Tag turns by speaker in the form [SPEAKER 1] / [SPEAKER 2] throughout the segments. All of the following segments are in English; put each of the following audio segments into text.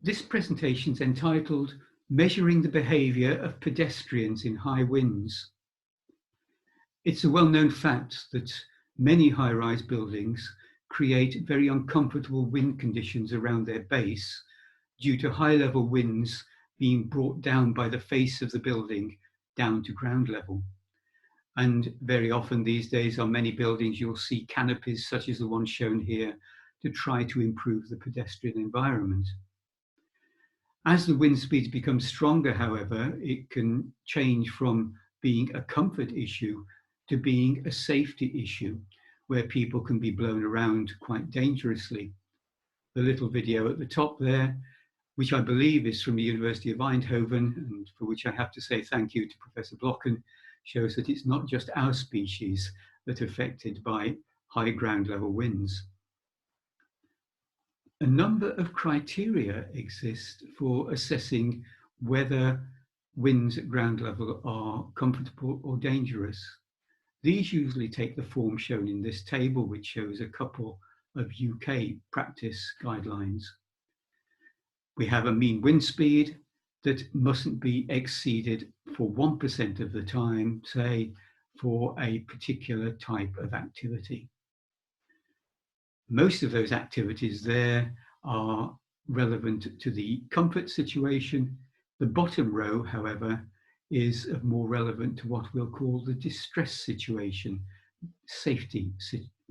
[SPEAKER 1] This presentation is entitled Measuring the Behaviour of Pedestrians in High Winds. It's a well-known fact that many high-rise buildings create very uncomfortable wind conditions around their base due to high-level winds being brought down by the face of the building down to ground level. And very often these days on many buildings you'll see canopies such as the one shown here to try to improve the pedestrian environment. As the wind speeds become stronger, however, it can change from being a comfort issue to being a safety issue, where people can be blown around quite dangerously. The little video at the top there, which I believe is from the University of Eindhoven, and for which I have to say thank you to Professor Blocken, shows that it's not just our species that are affected by high ground level winds. A number of criteria exist for assessing whether winds at ground level are comfortable or dangerous. These usually take the form shown in this table, which shows a couple of UK practice guidelines. We have a mean wind speed that mustn't be exceeded for 1% of the time, say, for a particular type of activity. Most of those activities there are relevant to the comfort situation. The bottom row, however, is more relevant to what we'll call the distress situation,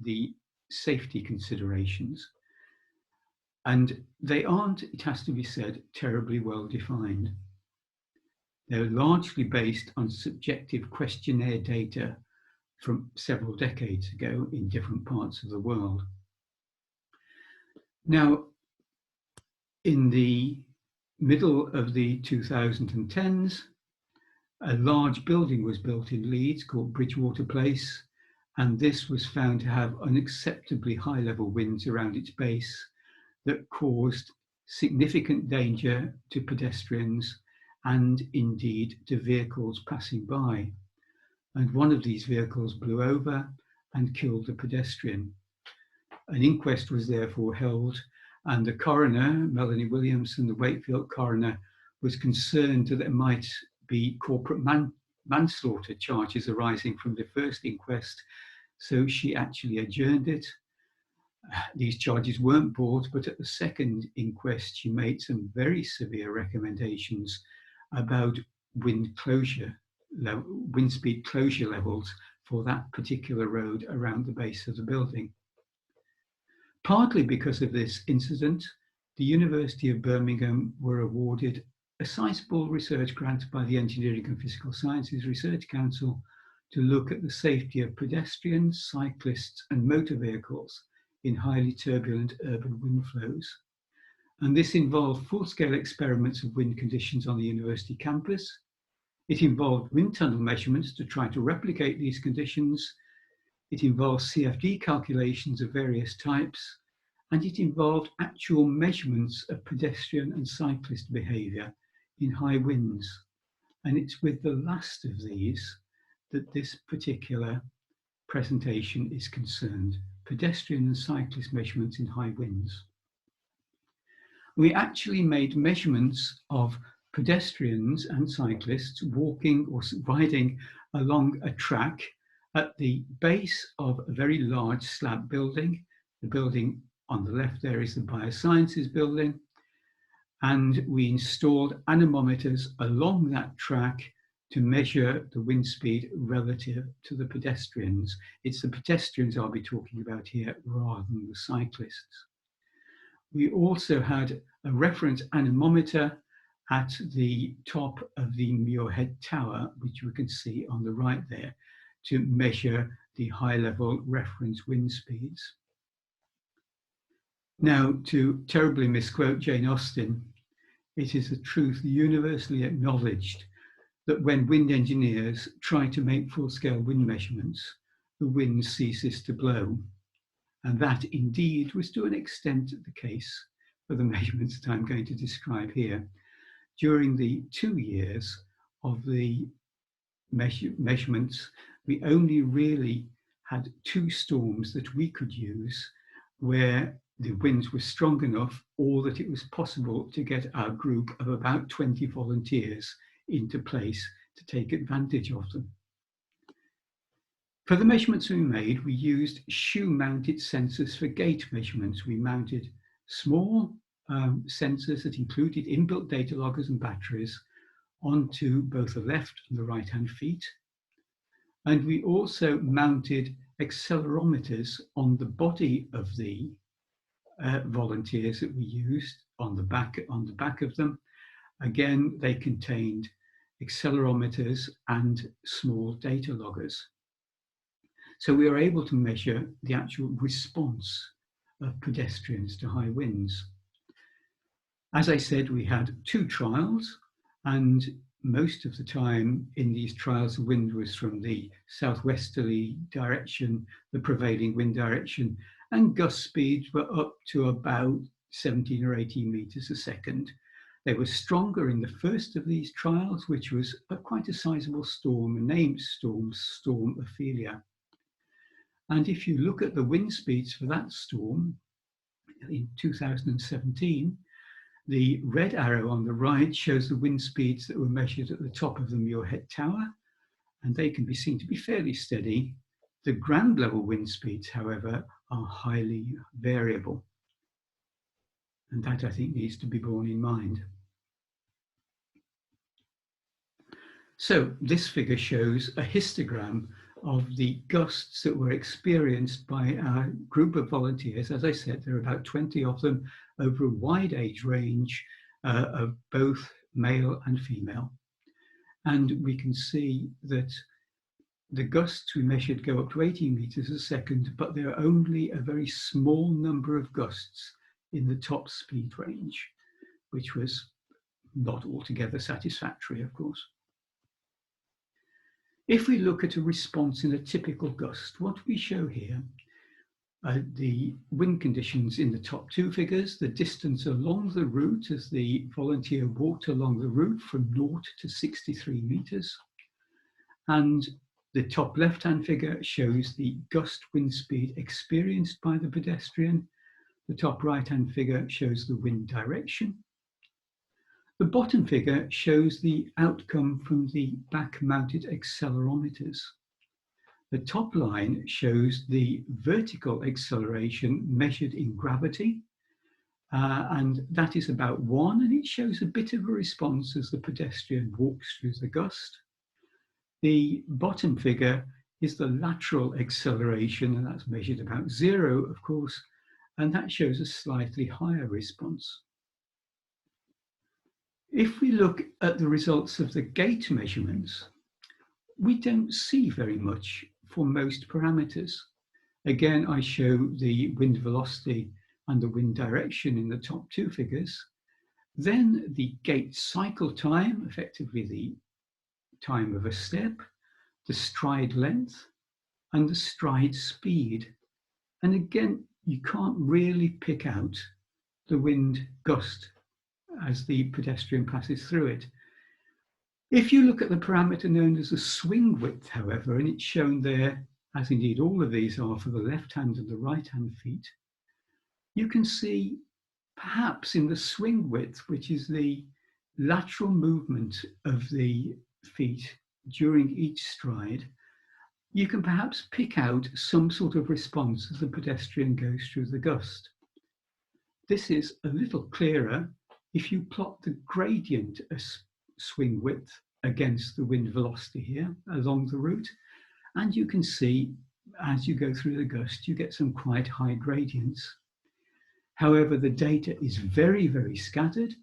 [SPEAKER 1] the safety considerations. And they aren't, it has to be said, terribly well defined. They're largely based on subjective questionnaire data from several decades ago in different parts of the world. Now, in the middle of the 2010s, a large building was built in Leeds called Bridgewater Place, and this was found to have unacceptably high level winds around its base that caused significant danger to pedestrians and indeed to vehicles passing by. And one of these vehicles blew over and killed a pedestrian. An inquest was therefore held, and the coroner, Melanie Williamson, the Wakefield coroner, was concerned that there might be corporate manslaughter charges arising from the first inquest, so she actually adjourned it. These charges weren't brought, but at the second inquest, she made some very severe recommendations about wind speed closure levels for that particular road around the base of the building. Partly because of this incident, the University of Birmingham were awarded a sizable research grant by the Engineering and Physical Sciences Research Council to look at the safety of pedestrians, cyclists, and motor vehicles in highly turbulent urban wind flows. And this involved full-scale experiments of wind conditions on the university campus. It involved wind tunnel measurements to try to replicate these conditions. It involved CFD calculations of various types, and it involved actual measurements of pedestrian and cyclist behaviour in high winds. And it's with the last of these that this particular presentation is concerned, pedestrian and cyclist measurements in high winds. We actually made measurements of pedestrians and cyclists walking or riding along a track at the base of a very large slab building. The building on the left there is the Biosciences building. And we installed anemometers along that track to measure the wind speed relative to the pedestrians. It's the pedestrians I'll be talking about here rather than the cyclists. We also had a reference anemometer at the top of the Muirhead Tower, which we can see on the right there, to measure the high-level reference wind speeds. Now, to terribly misquote Jane Austen, it is a truth universally acknowledged that when wind engineers try to make full-scale wind measurements, the wind ceases to blow. And that indeed was to an extent the case for the measurements that I'm going to describe here. During the 2 years of the measurements, we only really had 2 storms that we could use where the winds were strong enough or that it was possible to get our group of about 20 volunteers into place to take advantage of them. For the measurements we made, we used shoe-mounted sensors for gait measurements. We mounted small sensors that included inbuilt data loggers and batteries onto both the left and the right-hand feet. And we also mounted accelerometers on the body of the volunteers that we used on the back of them. Again, they contained accelerometers and small data loggers. So we were able to measure the actual response of pedestrians to high winds. As I said, we had 2 trials, and most of the time in these trials, the wind was from the southwesterly direction, the prevailing wind direction, and gust speeds were up to about 17 or 18 meters a second. They were stronger in the first of these trials, which was quite a sizable storm, named Storm Ophelia. And if you look at the wind speeds for that storm in 2017, the red arrow on the right shows the wind speeds that were measured at the top of the Muirhead Tower, and they can be seen to be fairly steady. The ground level wind speeds, however, are highly variable. And that, I think, needs to be borne in mind. So this figure shows a histogram of the gusts that were experienced by our group of volunteers. As I said, there are about 20 of them over a wide age range of both male and female. And we can see that the gusts we measured go up to 18 meters a second, but there are only a very small number of gusts in the top speed range, which was not altogether satisfactory, of course. If we look at a response in a typical gust, what we show here are the wind conditions in the top 2 figures, the distance along the route as the volunteer walked along the route from 0 to 63 meters. And the top left-hand figure shows the gust wind speed experienced by the pedestrian. The top right-hand figure shows the wind direction. The bottom figure shows the outcome from the back-mounted accelerometers. The top line shows the vertical acceleration measured in gravity, and that is about 1, and it shows a bit of a response as the pedestrian walks through the gust. The bottom figure is the lateral acceleration, and that's measured about 0, of course, and that shows a slightly higher response. If we look at the results of the gait measurements, we don't see very much for most parameters. Again, I show the wind velocity and the wind direction in the top 2 figures. Then the gait cycle time, effectively the time of a step, the stride length, and the stride speed. And again, you can't really pick out the wind gust as the pedestrian passes through it. If you look at the parameter known as the swing width, however, and it's shown there, as indeed all of these are for the left hand and the right hand feet, you can see perhaps in the swing width, which is the lateral movement of the feet during each stride, you can perhaps pick out some sort of response as the pedestrian goes through the gust. This is a little clearer if you plot the gradient of swing width against the wind velocity here along the route, and you can see as you go through the gust, you get some quite high gradients. However, the data is very, very scattered.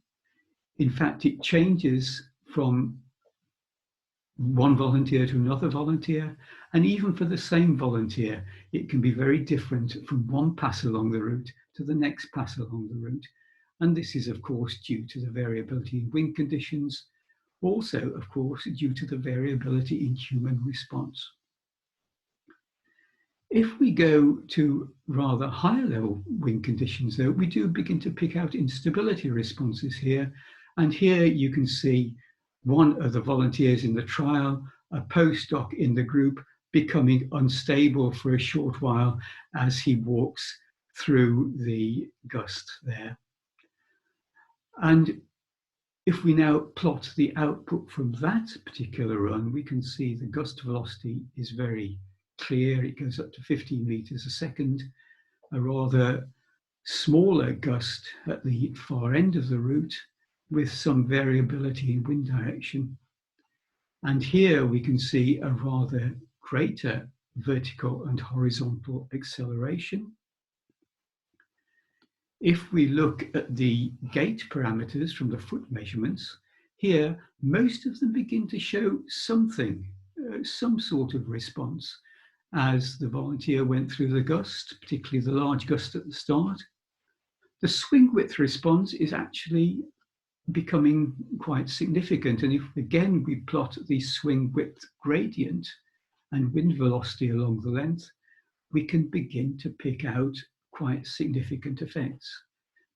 [SPEAKER 1] In fact, it changes from one volunteer to another volunteer, and even for the same volunteer, it can be very different from one pass along the route to the next pass along the route. And this is, of course, due to the variability in wind conditions, also, of course, due to the variability in human response. If we go to rather higher level wind conditions, though, we do begin to pick out instability responses here. And here you can see one of the volunteers in the trial, a postdoc in the group, becoming unstable for a short while as he walks through the gust there. And if we now plot the output from that particular run, we can see the gust velocity is very clear. It goes up to 15 meters a second, a rather smaller gust at the far end of the route with some variability in wind direction. And here we can see a rather greater vertical and horizontal acceleration. If we look at the gait parameters from the foot measurements, here most of them begin to show something, some sort of response as the volunteer went through the gust, particularly the large gust at the start. The swing width response is actually becoming quite significant. And if again we plot the swing width gradient and wind velocity along the length, we can begin to pick out quite significant effects.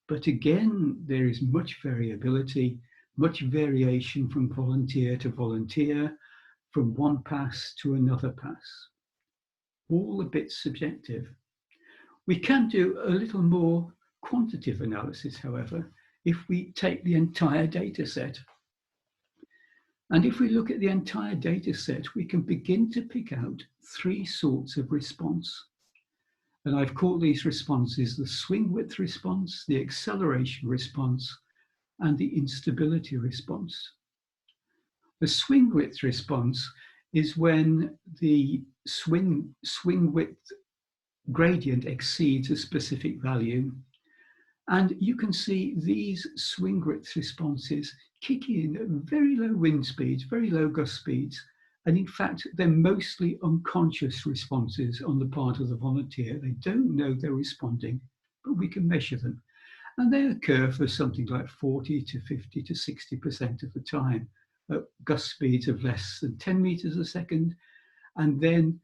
[SPEAKER 1] But again, there is much variability, much variation from volunteer to volunteer, from one pass to another pass. All a bit subjective. We can do a little more quantitative analysis, however, if we take the entire data set. And if we look at the entire data set, we can begin to pick out three sorts of response. And I've called these responses the swing width response, the acceleration response, and the instability response. The swing width response is when the swing width gradient exceeds a specific value. And you can see these swing width responses kick in at very low wind speeds, very low gust speeds. And in fact, they're mostly unconscious responses on the part of the volunteer. They don't know they're responding, but we can measure them. And they occur for something like 40 to 50 to 60% of the time at gust speeds of less than 10 meters a second, and then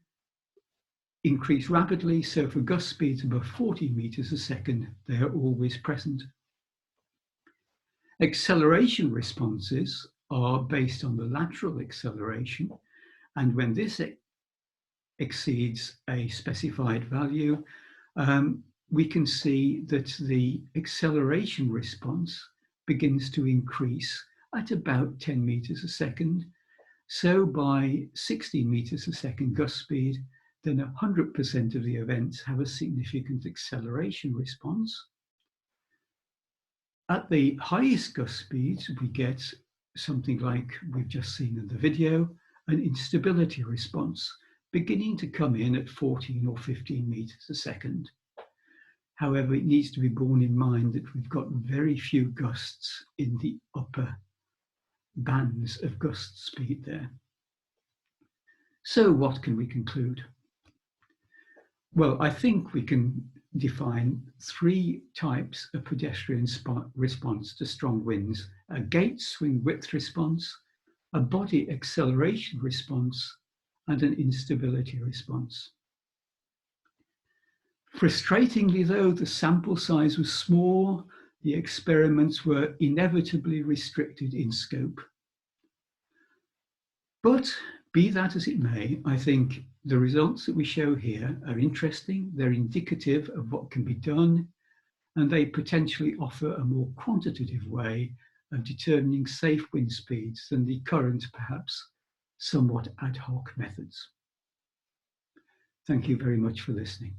[SPEAKER 1] increase rapidly. So for gust speeds above 40 meters a second, they are always present. Acceleration responses are based on the lateral acceleration. And when this exceeds a specified value, we can see that the acceleration response begins to increase at about 10 meters a second. So by 60 meters a second gust speed, then 100% of the events have a significant acceleration response. At the highest gust speeds, we get something like we've just seen in the video, an instability response beginning to come in at 14 or 15 meters a second. However, it needs to be borne in mind that we've got very few gusts in the upper bands of gust speed there. So what can we conclude? Well, I think we can define three types of pedestrian response to strong winds: a gait swing width response, a body acceleration response, and an instability response. Frustratingly, though, the sample size was small. The experiments were inevitably restricted in scope. But be that as it may, I think the results that we show here are interesting. They're indicative of what can be done, and they potentially offer a more quantitative way of determining safe wind speeds than the current, perhaps somewhat ad hoc methods. Thank you very much for listening.